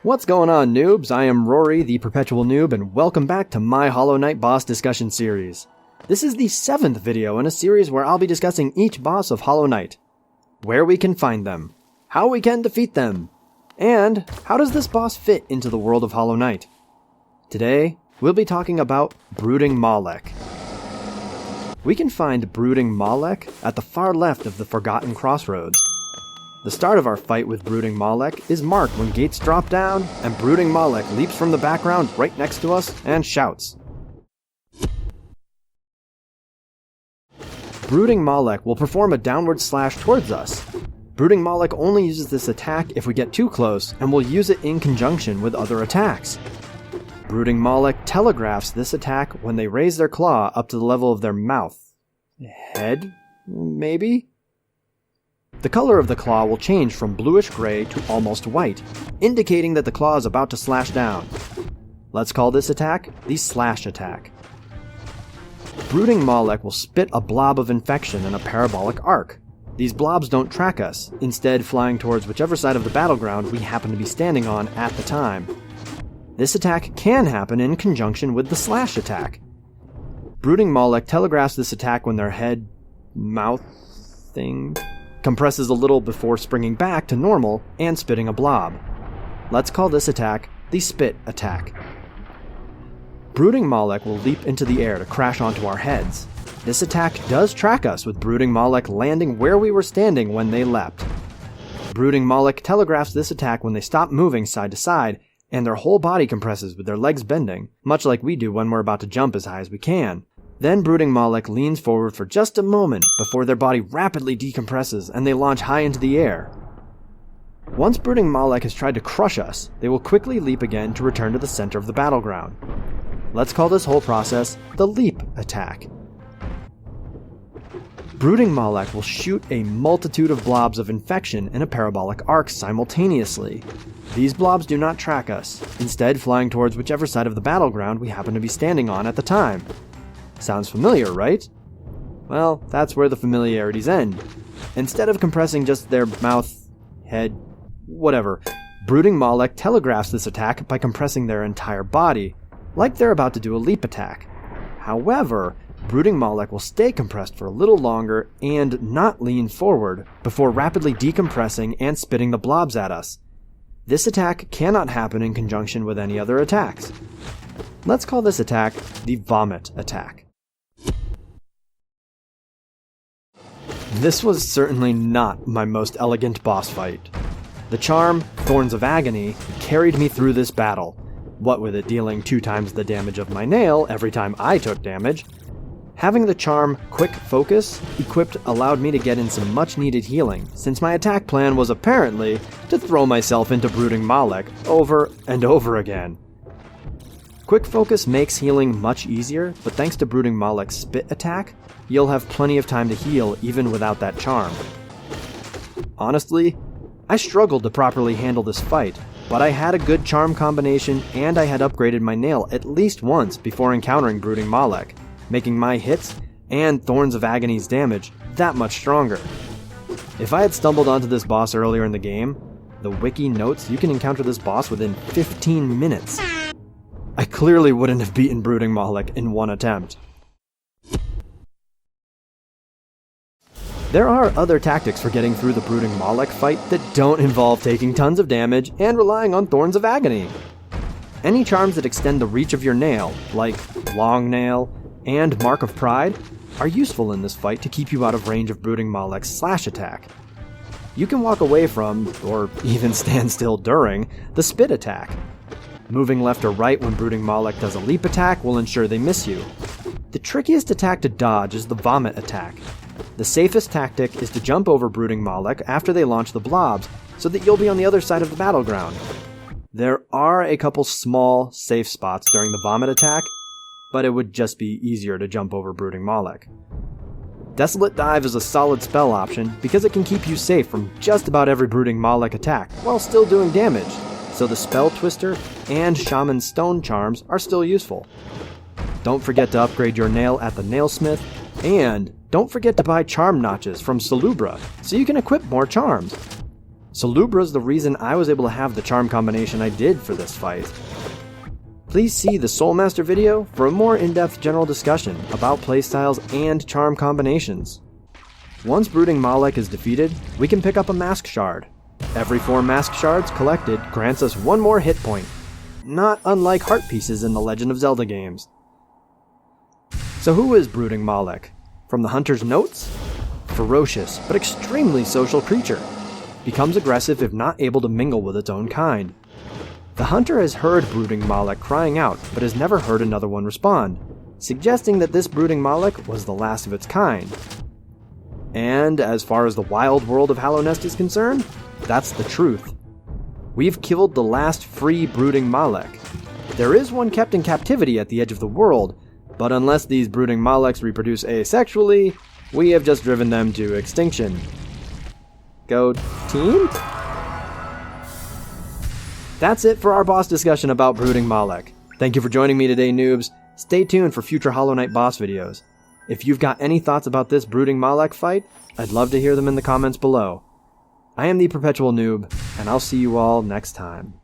What's going on, noobs? I am Rory, the Perpetual Noob, and welcome back to my Hollow Knight boss discussion series. This is the 7th video in a series where I'll be discussing each boss of Hollow Knight, where we can find them, how we can defeat them, and how does this boss fit into the world of Hollow Knight. Today, we'll be talking about Brooding Mawlek. We can find Brooding Mawlek at the far left of the Forgotten Crossroads. The start of our fight with Brooding Mawlek is marked when gates drop down and Brooding Mawlek leaps from the background right next to us and shouts. Brooding Mawlek will perform a downward slash towards us. Brooding Mawlek only uses this attack if we get too close and will use it in conjunction with other attacks. Brooding Mawlek telegraphs this attack when they raise their claw up to the level of their mouth. Head? Maybe? The color of the claw will change from bluish-gray to almost white, indicating that the claw is about to slash down. Let's call this attack the Slash attack. Brooding Mawlek will spit a blob of infection in a parabolic arc. These blobs don't track us, instead flying towards whichever side of the battleground we happen to be standing on at the time. This attack can happen in conjunction with the Slash attack. Brooding Mawlek telegraphs this attack when their head, mouth thing compresses a little before springing back to normal and spitting a blob. Let's call this attack the Spit attack. Brooding Mawlek will leap into the air to crash onto our heads. This attack does track us, with Brooding Mawlek landing where we were standing when they leapt. Brooding Mawlek telegraphs this attack when they stop moving side to side and their whole body compresses with their legs bending, much like we do when we're about to jump as high as we can. Then Brooding Mawlek leans forward for just a moment before their body rapidly decompresses and they launch high into the air. Once Brooding Mawlek has tried to crush us, they will quickly leap again to return to the center of the battleground. Let's call this whole process the Leap attack. Brooding Mawlek will shoot a multitude of blobs of infection in a parabolic arc simultaneously. These blobs do not track us, instead flying towards whichever side of the battleground we happen to be standing on at the time. Sounds familiar, right? Well, that's where the familiarities end. Instead of compressing just their mouth, head, whatever, Brooding Mawlek telegraphs this attack by compressing their entire body, like they're about to do a leap attack. However, Brooding Mawlek will stay compressed for a little longer and not lean forward before rapidly decompressing and spitting the blobs at us. This attack cannot happen in conjunction with any other attacks. Let's call this attack the Vomit attack. This was certainly not my most elegant boss fight. The charm, Thorns of Agony, carried me through this battle, what with it dealing 2 times the damage of my nail every time I took damage. Having the charm Quick Focus equipped allowed me to get in some much needed healing, since my attack plan was apparently to throw myself into Brooding Mawlek over and over again. Quick Focus makes healing much easier, but thanks to Brooding Mawlek's Spit attack, you'll have plenty of time to heal even without that charm. Honestly, I struggled to properly handle this fight, but I had a good charm combination and I had upgraded my nail at least once before encountering Brooding Mawlek, making my hits and Thorns of Agony's damage that much stronger. If I had stumbled onto this boss earlier in the game, the wiki notes you can encounter this boss within 15 minutes. I clearly wouldn't have beaten Brooding Mawlek in one attempt. There are other tactics for getting through the Brooding Mawlek fight that don't involve taking tons of damage and relying on Thorns of Agony. Any charms that extend the reach of your nail, like Long Nail and Mark of Pride, are useful in this fight to keep you out of range of Brooding Mawlek's Slash attack. You can walk away from, or even stand still during, the Spit attack. Moving left or right when Brooding Mawlek does a leap attack will ensure they miss you. The trickiest attack to dodge is the Vomit attack. The safest tactic is to jump over Brooding Mawlek after they launch the blobs, so that you'll be on the other side of the battleground. There are a couple small, safe spots during the Vomit attack, but it would just be easier to jump over Brooding Mawlek. Desolate Dive is a solid spell option because it can keep you safe from just about every Brooding Mawlek attack while still doing damage, so the Spell Twister and Shaman Stone charms are still useful. Don't forget to upgrade your nail at the Nailsmith, and don't forget to buy charm notches from Salubra so you can equip more charms. Solubra's the reason I was able to have the charm combination I did for this fight. Please see the Soulmaster video for a more in-depth general discussion about playstyles and charm combinations. Once Brooding Mawlek is defeated, we can pick up a Mask Shard. Every 4 Mask Shards collected grants us 1 more hit point, not unlike heart pieces in the Legend of Zelda games. So who is Brooding Mawlek? From the Hunter's notes? Ferocious, but extremely social creature. Becomes aggressive if not able to mingle with its own kind. The Hunter has heard Brooding Mawlek crying out, but has never heard another one respond, suggesting that this Brooding Mawlek was the last of its kind. And as far as the wild world of Hallownest is concerned, that's the truth. We've killed the last free Brooding Mawlek. There is one kept in captivity at the edge of the world, but unless these Brooding Mawleks reproduce asexually, we have just driven them to extinction. Go team? That's it for our boss discussion about Brooding Mawlek. Thank you for joining me today, noobs. Stay tuned for future Hollow Knight boss videos. If you've got any thoughts about this Brooding Mawlek fight, I'd love to hear them in the comments below. I am the Perpetual Noob, and I'll see you all next time.